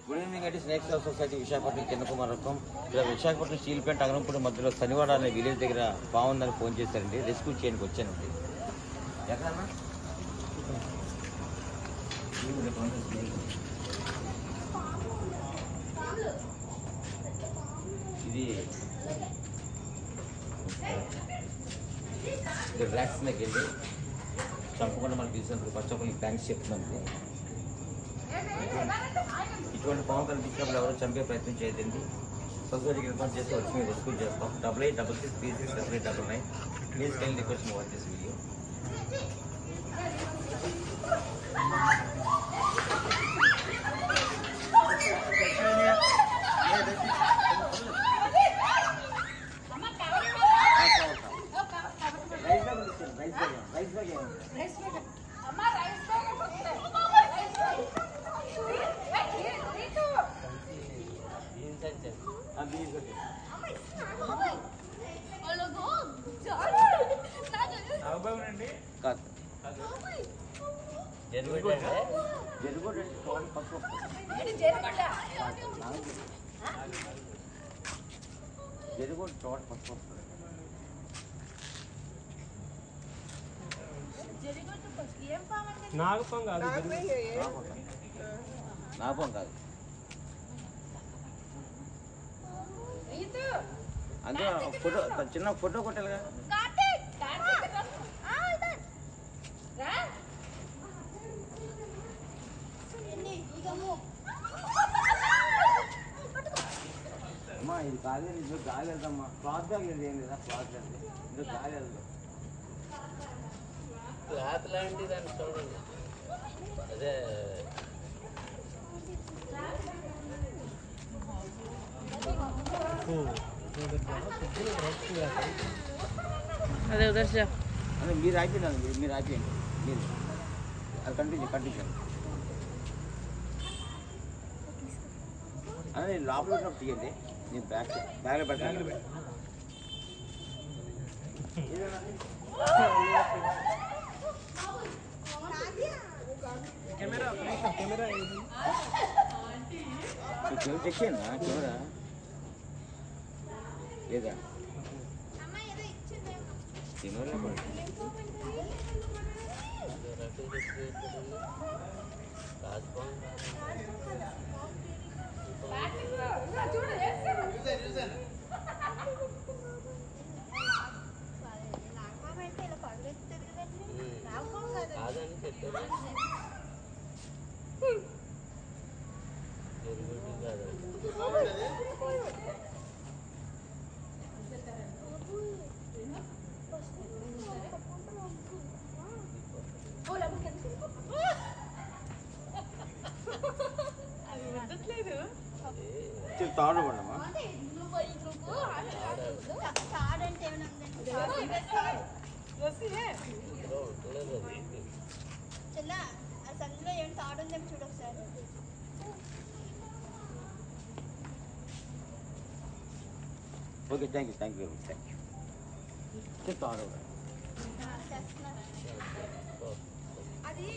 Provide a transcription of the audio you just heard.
Good evening అండి. Snakes house society Visakhapatnam కిందకుమారకం. ఇక్కడ విశాఖపట్నం స్టీల్ ప్లాంట్ అగరంపూడి మధ్యలో శనివాడ అనే విలేజ్ దగ్గర బాగుందని ఫోన్ చేశారండి. రెస్క్యూ చేయడానికి వచ్చానండి. ఎక్కడన్నా ఇది రిలాక్స్ మీకు వెళ్ళి చంపకుండా మనకు తెలిసినప్పుడు ఫస్ట్ ఆఫ్ ఆల్ ఈ థ్యాంక్స్ చెప్తున్నాను. ఇటువంటి పాము కనిపించినప్పుడు ఎవరో చంపే ప్రయత్నం చేయదండి. సొసైటీకి ఇన్ఫార్మ్ చేసి వచ్చి మేము రెస్క్యూ చేస్తాం. 8866368899. Please kind request watch this video. నాగపం కాదు, నాగపం కాదు. అంటే ఫోటో చిన్న ఫోటో కొట్టాలిగా. అమ్మా ఇది కాలేదు, ఇది గాలి వెళ్తామ్మా. క్లాత్ బ్యాగ్ లేదు, ఏం లేదా? క్లాత్ లేదు, ఇది గాలి వెళ్దాం. క్లాత్ లాంటి దాన్ని చూడండి. అదే అదే ఉదర్ అదే మీరు అయిపోయింది, మీరు అయిపోయింది. మీరు అది కంటిన్యూ అదే లోపల ఉన్నప్పుడు తీయండి. నేను బ్యాగ్లో పెట్టాను. కెమెరా తెచ్చేయండి. కెమెరా లేదా? కెమెరా కాదని పెట్టారు. తాడు పడమ్మా. Okay, thank you very much. Thank you. తాడు అది